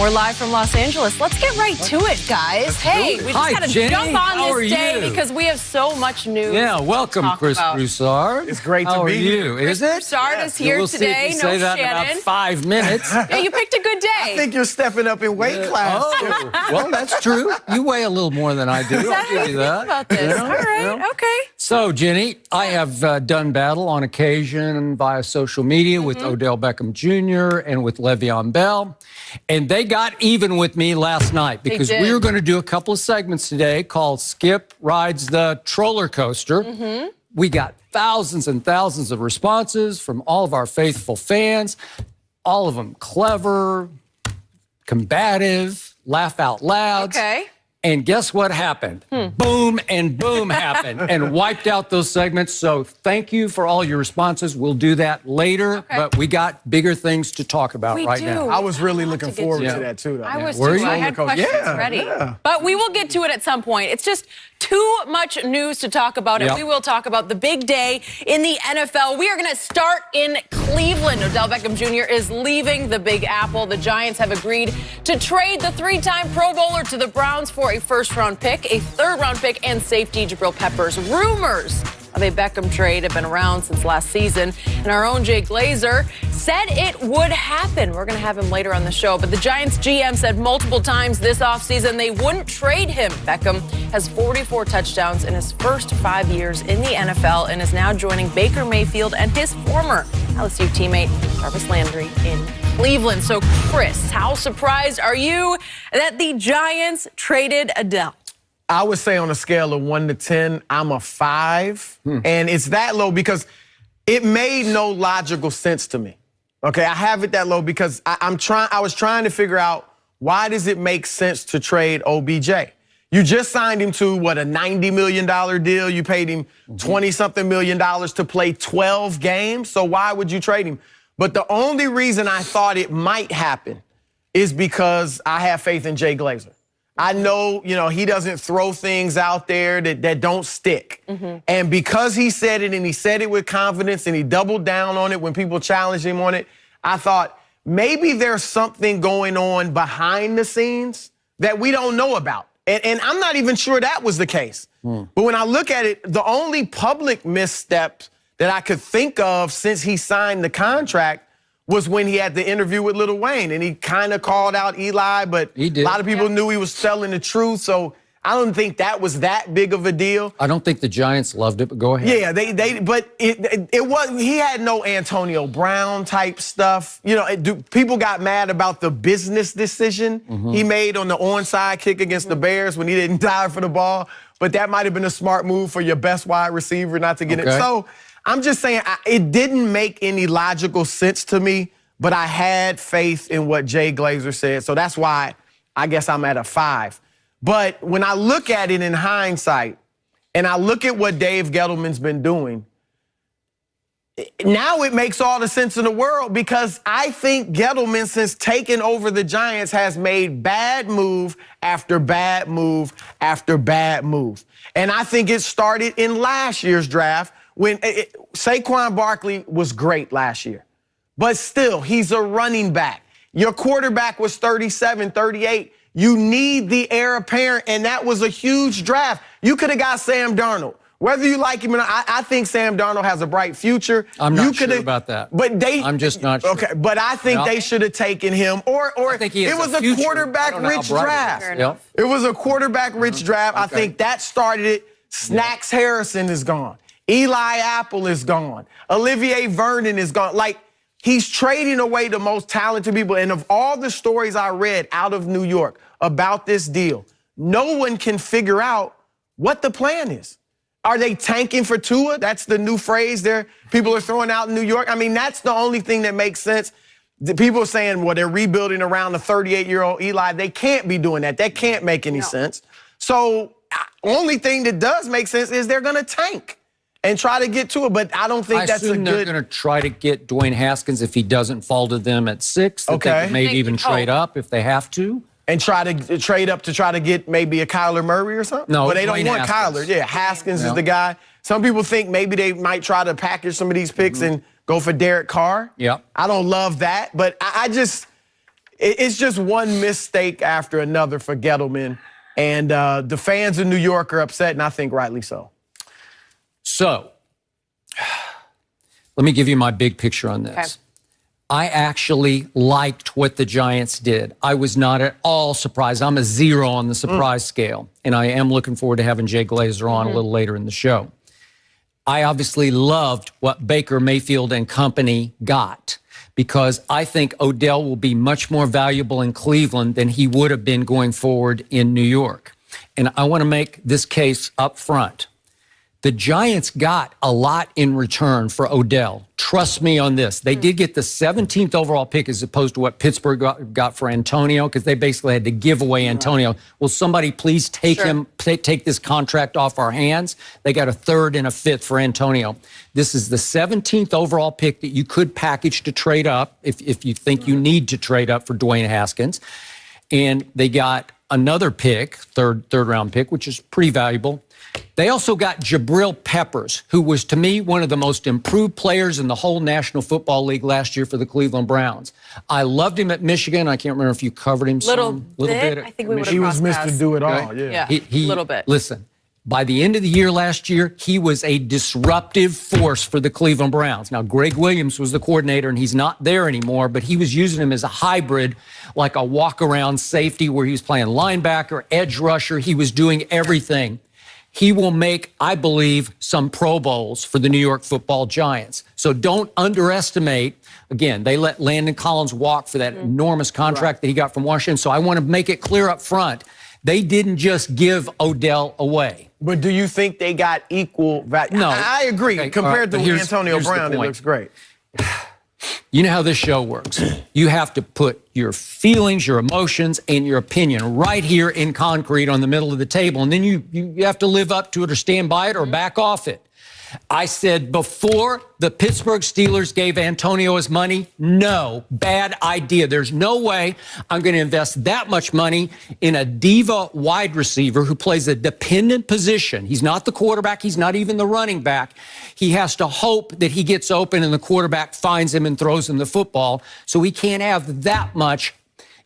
We're live from Los Angeles. Let's get right to it, guys. Hey, we just got to jump on this day because we have so much news. Yeah, welcome, Chris Broussard. It's great to be here. Is it? Broussard is here today. We'll say that in about 5 minutes. Yeah, you picked a good day. I think you're stepping up in weight class. Oh, well, that's true. You weigh a little more than I do. Is that how you think about this? All right, okay. So, Jenny, I have done battle on occasion via social media with Odell Beckham Jr. and with Le'Veon Bell. And they got even with me last night because we were going to do a couple of segments today called Skip Rides the Troller Coaster. We got thousands and thousands of responses from all of our faithful fans, all of them clever, combative, laugh out loud. Okay. And guess what happened? Boom and boom happened and wiped out those segments. So thank you for all your responses. We'll do that later, but we got bigger things to talk about now. I was really looking forward to that too, though. I was too. I had questions ready. But we will get to it at some point. It's just too much news to talk about, and we will talk about the big day in the NFL. We are going to start in Cleveland. Odell Beckham Jr. is leaving the Big Apple. The Giants have agreed to trade the three-time Pro Bowler to the Browns for a first-round pick, a third-round pick, and safety Jabrill Peppers. Rumors of a Beckham trade have been around since last season, and our own Jay Glazer said it would happen. We're going to have him later on the show, but the Giants GM said multiple times this offseason they wouldn't trade him. Beckham has 44 touchdowns in his first 5 years in the NFL and is now joining Baker Mayfield and his former LSU teammate Jarvis Landry in Cleveland. So, Chris, how surprised are you that the Giants traded Odell? I would say on a scale of 1 to 10, I'm a 5. And it's that low because it made no logical sense to me. Okay, I have it that low because I was trying to figure out why does it make sense to trade OBJ? You just signed him to, what, a $90 million deal? You paid him $20-something million to play 12 games? So why would you trade him? But the only reason I thought it might happen is because I have faith in Jay Glazer. I know, he doesn't throw things out there that don't stick. And because he said it and he said it with confidence and he doubled down on it when people challenged him on it, I thought maybe there's something going on behind the scenes that we don't know about. And I'm not even sure that was the case. But when I look at it, the only public misstep that I could think of since he signed the contract was when he had the interview with Lil Wayne, and he kind of called out Eli, but a lot of people knew he was telling the truth, so I don't think that was that big of a deal. I don't think the Giants loved it, but go ahead. Yeah, but it was, he had no Antonio Brown type stuff. People got mad about the business decision he made on the onside kick against the Bears when he didn't dive for the ball, but that might have been a smart move for your best wide receiver not to get it. So I'm just saying it didn't make any logical sense to me, but I had faith in what Jay Glazer said. So that's why I guess I'm at a 5. But when I look at it in hindsight and I look at what Dave Gettleman's been doing, now it makes all the sense in the world because I think Gettleman, since taking over the Giants, has made bad move after bad move after bad move. And I think it started in last year's draft when Saquon Barkley was great last year. But still, he's a running back. Your quarterback was 37, 38. You need the heir apparent, and that was a huge draft. You could have got Sam Darnold. Whether you like him or not, I think Sam Darnold has a bright future. I'm not sure about that. But I'm just not sure. Okay, but I think they should have taken him. Or it was a quarterback-rich draft. It was a quarterback-rich draft. I think that started it. Snacks Harrison is gone. Eli Apple is gone. Olivier Vernon is gone. Like, he's trading away the most talented people. And of all the stories I read out of New York about this deal, no one can figure out what the plan is. Are they tanking for Tua? That's the new phrase there people are throwing out in New York. I mean, that's the only thing that makes sense. The people are saying, well, they're rebuilding around the 38-year-old Eli. They can't be doing that. That can't make any sense. So only thing that does make sense is they're going to tank and try to get to it, but I don't think that's a good... they're going to try to get Dwayne Haskins if he doesn't fall to them at 6. They could maybe even trade up if they have to. And try to trade up to try to get maybe a Kyler Murray or something? No, but they don't want Kyler. Yeah, Haskins is the guy. Some people think maybe they might try to package some of these picks and go for Derek Carr. Yeah. I don't love that, but I just... it's just one mistake after another for Gettleman. And the fans in New York are upset, and I think rightly so. So, let me give you my big picture on this. Okay. I actually liked what the Giants did. I was not at all surprised. I'm a 0 on the surprise scale, and I am looking forward to having Jay Glazer on a little later in the show. I obviously loved what Baker Mayfield and company got, because I think Odell will be much more valuable in Cleveland than he would have been going forward in New York. And I want to make this case up front. The Giants got a lot in return for Odell. Trust me on this. They did get the 17th overall pick as opposed to what Pittsburgh got for Antonio, because they basically had to give away Antonio. Will somebody please take him, take this contract off our hands? They got a 3rd and a 5th for Antonio. This is the 17th overall pick that you could package to trade up if you think you need to trade up for Dwayne Haskins. And they got another pick, third round pick, which is pretty valuable. They also got Jabrill Peppers, who was, to me, one of the most improved players in the whole National Football League last year for the Cleveland Browns. I loved him at Michigan. I can't remember if you covered him little bit. I think we would have. He was Mr. Do It All. Yeah, a little bit. Listen, by the end of the year last year, he was a disruptive force for the Cleveland Browns. Now, Greg Williams was the coordinator, and he's not there anymore, but he was using him as a hybrid, like a walk-around safety where he was playing linebacker, edge rusher. He was doing everything. He will make, I believe, some Pro Bowls for the New York Football Giants. So don't underestimate. Again, they let Landon Collins walk for that enormous contract that he got from Washington. So I want to make it clear up front, they didn't just give Odell away. But do you think they got equal value? No. I agree. Okay, Compared to Antonio Brown, it point. looks great. You know how this show works. You have to put your feelings, your emotions, and your opinion right here in concrete on the middle of the table. And then you have to live up to it or stand by it or back off it. I said before the Pittsburgh Steelers gave Antonio his money, no, bad idea. There's no way I'm going to invest that much money in a diva wide receiver who plays a dependent position. He's not the quarterback. He's not even the running back. He has to hope that he gets open and the quarterback finds him and throws him the football. So he can't have that much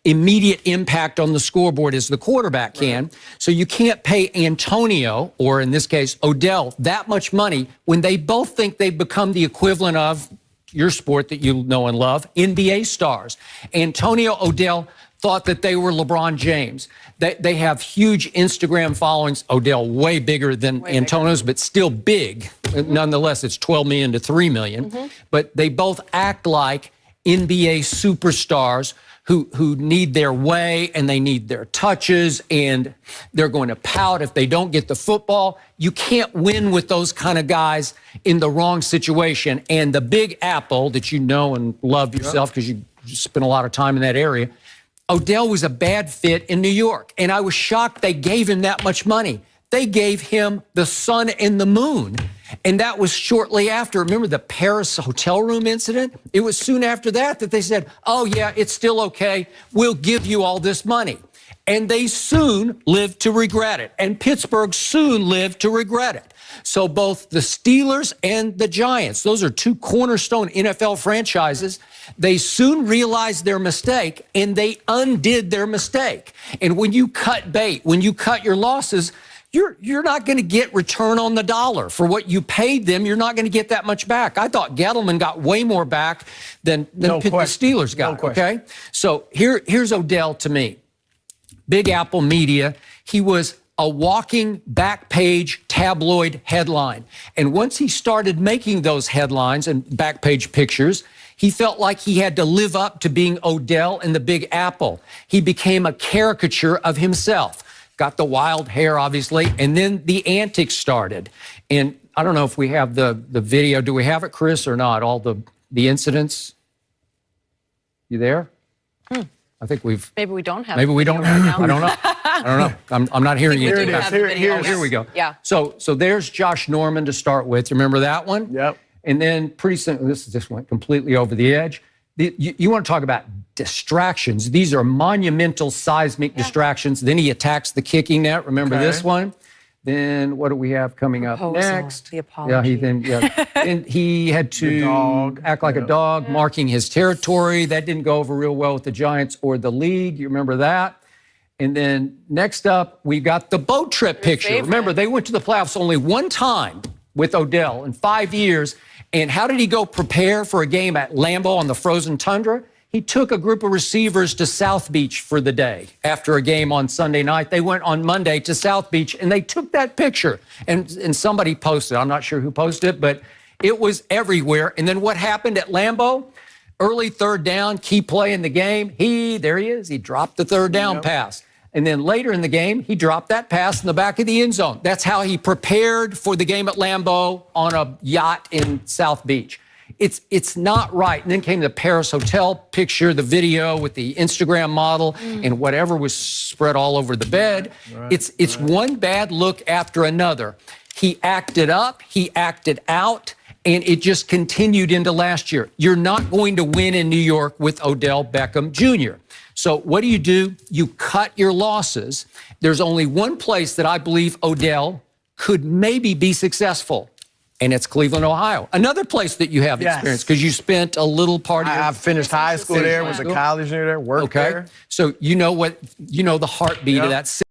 immediate impact on the scoreboard as the quarterback can. So you can't pay Antonio, or in this case, Odell, that much money when they both think they've become the equivalent of your sport that you know and love, NBA stars. Antonio, Odell thought that they were LeBron James. They have huge Instagram followings. Odell way bigger than Antonio's, but still big. Nonetheless, it's 12 million to 3 million. But they both act like NBA superstars who need their way and they need their touches and they're going to pout if they don't get the football. You can't win with those kind of guys in the wrong situation. And the Big Apple that you know and love yourself because you spent a lot of time in that area, Odell was a bad fit in New York. And I was shocked they gave him that much money. They gave him the sun and the moon. And that was shortly after. Remember the Paris hotel room incident? It was soon after that they said, oh, yeah, it's still okay. We'll give you all this money. And they soon lived to regret it. And Pittsburgh soon lived to regret it. So both the Steelers and the Giants, those are two cornerstone NFL franchises, they soon realized their mistake and they undid their mistake. And when you cut bait, when you cut your losses, you're not going to get return on the dollar. For what you paid them, you're not going to get that much back. I thought Gettleman got way more back than the Steelers got, okay? So here's Odell to me. Big Apple Media, he was a walking back page tabloid headline. And once he started making those headlines and back page pictures, he felt like he had to live up to being Odell and the Big Apple. He became a caricature of himself. Got the wild hair, obviously, and then the antics started. And I don't know if we have the video. Do we have it, Chris, or not? All the incidents? You there? I think we've... Maybe we don't have Maybe we don't have it. I don't know. I don't know. I'm not hearing it. Here we go. Yeah. So there's Josh Norman to start with. Remember that one? Yep. And then pretty soon, this just went completely over the edge. You want to talk about distractions. These are monumental seismic distractions. Then he attacks the kicking net. Remember this one? Then what do we have coming up next? The apology. And he had to act like a dog, marking his territory. That didn't go over real well with the Giants or the league. You remember that? And then next up, we got the boat trip picture. Remember, they went to the playoffs only one time with Odell in 5 years. And how did he go prepare for a game at Lambeau on the frozen tundra? He took a group of receivers to South Beach for the day after a game on Sunday night. They went on Monday to South Beach, and they took that picture. And somebody posted, I'm not sure who posted it, but it was everywhere. And then what happened at Lambeau? Early 3rd down, key play in the game. There he is. He dropped the 3rd down pass. And then later in the game, he dropped that pass in the back of the end zone. That's how he prepared for the game at Lambeau on a yacht in South Beach. It's not right. And then came the Paris hotel picture, the video with the Instagram model and whatever was spread all over the bed. It's one bad look after another. He acted up, he acted out, and it just continued into last year. You're not going to win in New York with Odell Beckham Jr. So what do? You cut your losses. There's only one place that I believe Odell could maybe be successful, and it's Cleveland, Ohio. Another place that you have experience because you spent a little part of your... I finished high school there, was a college near there, worked there. So you know the heartbeat of that city.